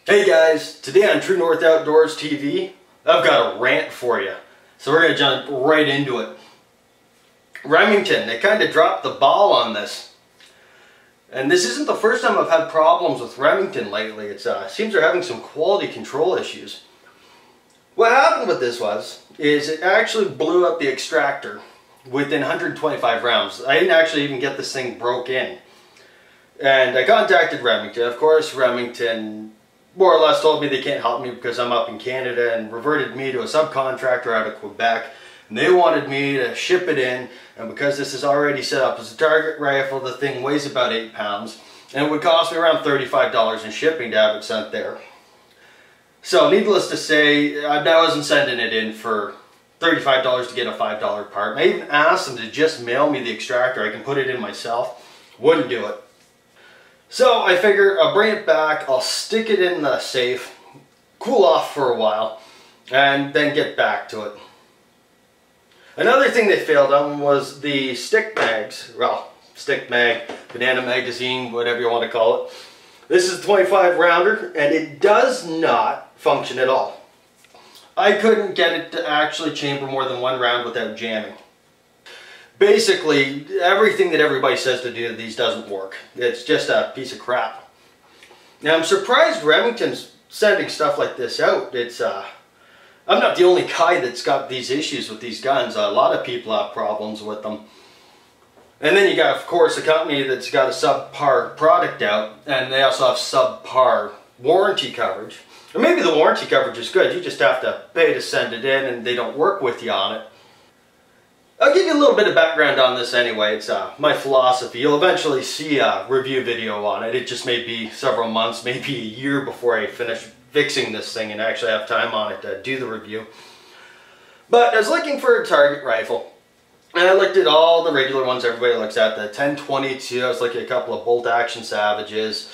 Hey guys, today on True North Outdoors TV, I've got a rant for you. So we're going to jump right into it. Remington, they kind of dropped the ball on this. And this isn't the first time I've had problems with Remington lately. It seems they're having some quality control issues. What happened with this is it actually blew up the extractor within 125 rounds. I didn't actually even get this thing broke in. And I contacted Remington. Of course, Remington more or less told me they can't help me because I'm up in Canada, and reverted me to a subcontractor out of Quebec. And they wanted me to ship it in, and because this is already set up as a target rifle, the thing weighs about 8 pounds, and it would cost me around $35 in shipping to have it sent there. So needless to say, I wasn't sending it in for $35 to get a $5 part. And I even asked them to just mail me the extractor. I can put it in myself. Wouldn't do it. So I figure I'll bring it back, I'll stick it in the safe, cool off for a while, and then get back to it. Another thing they failed on was the stick mags. Well, stick mag, banana magazine, whatever you want to call it. This is a 25 rounder, and it does not function at all. I couldn't get it to actually chamber more than one round without jamming. Basically, everything that everybody says to do to these doesn't work. It's just a piece of crap. Now, I'm surprised Remington's sending stuff like this out. I'm not the only guy that's got these issues with these guns. A lot of people have problems with them. And then you got, of course, a company that's got a subpar product out, and they also have subpar warranty coverage. Or maybe the warranty coverage is good. You just have to pay to send it in, and they don't work with you on it. I'll give you a little bit of background on this anyway. It's my philosophy. You'll eventually see a review video on it. It just may be several months, maybe a year before I finish fixing this thing and actually have time on it to do the review. But I was looking for a target rifle. And I looked at all the regular ones everybody looks at. The 1022, I was looking at a couple of bolt action Savages.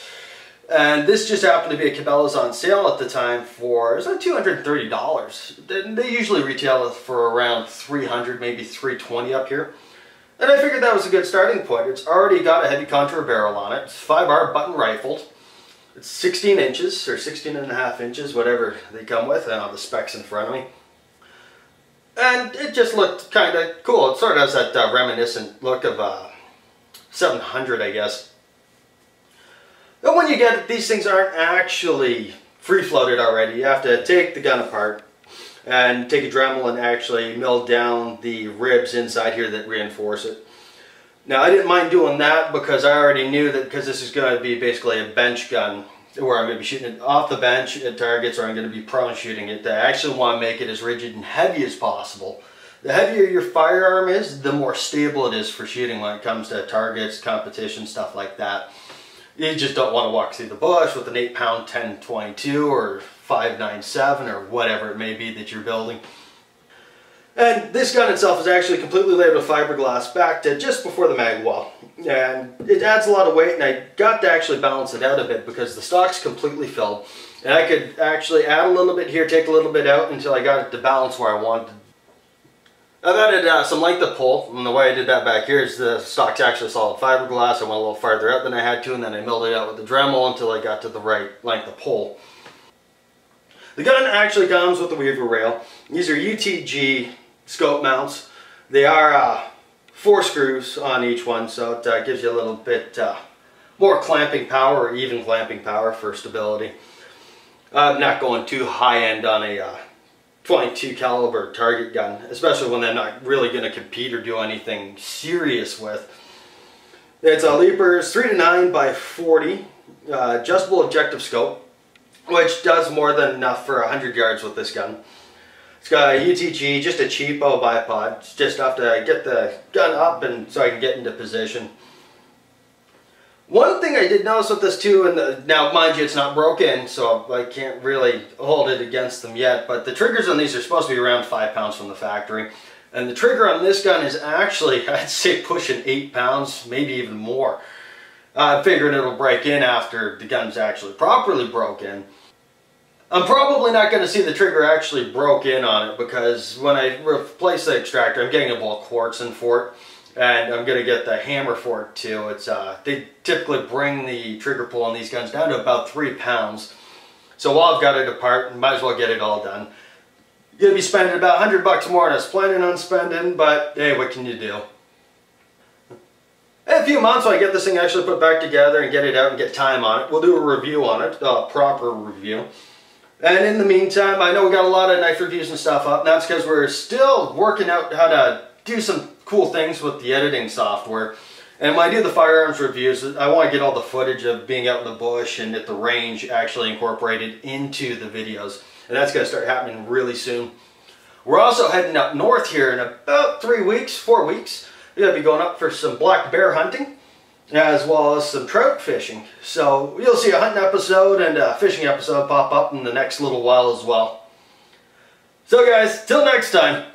And this just happened to be a Cabela's on sale at the time for, it was like $230. They usually retail for around $300, maybe $320 up here. And I figured that was a good starting point. It's already got a heavy contour barrel on it. It's 5R button rifled. It's 16 inches, or 16 and a half inches, whatever they come with. I don't have the specs in front of me. And it just looked kind of cool. It sort of has that reminiscent look of 700, I guess. But when you get it, these things aren't actually free-floated already. You have to take the gun apart and take a Dremel and actually mill down the ribs inside here that reinforce it. Now, I didn't mind doing that because I already knew that because this is going to be basically a bench gun where I'm going to be shooting it off the bench at targets, or I'm going to be prone shooting it. I actually want to make it as rigid and heavy as possible. The heavier your firearm is, the more stable it is for shooting when it comes to targets, competition, stuff like that. You just don't want to walk through the bush with an 8-pound 1022 or 597 or whatever it may be that you're building. And this gun itself is actually completely laid with fiberglass back to just before the mag wall. And it adds a lot of weight, and I got to actually balance it out a bit because the stock's completely filled. And I could actually add a little bit here, take a little bit out until I got it to balance where I wanted. I've added some length of pull, and the way I did that back here is the stock's actually solid fiberglass. I went a little farther out than I had to, and then I milled it out with the Dremel until I got to the right length of pull. The gun actually comes with the weaver rail. These are UTG scope mounts. They are 4 screws on each one, so it gives you a little bit more clamping power, or even clamping power for stability. I'm not going too high end on a 22 caliber target gun, especially when I'm not really going to compete or do anything serious with. It's a Leapers 3-9 by 40 adjustable objective scope, which does more than enough for 100 yards with this gun. It's got a UTG, just a cheapo bipod. It's just enough to get the gun up and so I can get into position. One thing I did notice with this too, and now mind you it's not broken, so I can't really hold it against them yet, but the triggers on these are supposed to be around 5 pounds from the factory. And the trigger on this gun is actually, I'd say, pushing 8 pounds, maybe even more. I'm figuring it'll break in after the gun's actually properly broken. I'm probably not going to see the trigger actually broke in on it because when I replace the extractor, I'm getting a bulk quartz in for it. And I'm going to get the hammer for it too. They typically bring the trigger pull on these guns down to about 3 pounds. So while I've got it apart, might as well get it all done. Gonna be spending about $100 more than I was planning on spending, but hey, what can you do? In a few months when I get this thing actually put back together and get it out and get time on it, we'll do a review on it, a proper review. And in the meantime, I know we got a lot of knife reviews and stuff up. That's because we're still working out how to do some cool things with the editing software. And when I do the firearms reviews, I want to get all the footage of being out in the bush and at the range actually incorporated into the videos. And that's going to start happening really soon. We're also heading up north here in about 4 weeks. We're going to be going up for some black bear hunting, as well as some trout fishing. So you'll see a hunting episode and a fishing episode pop up in the next little while as well. So guys, till next time.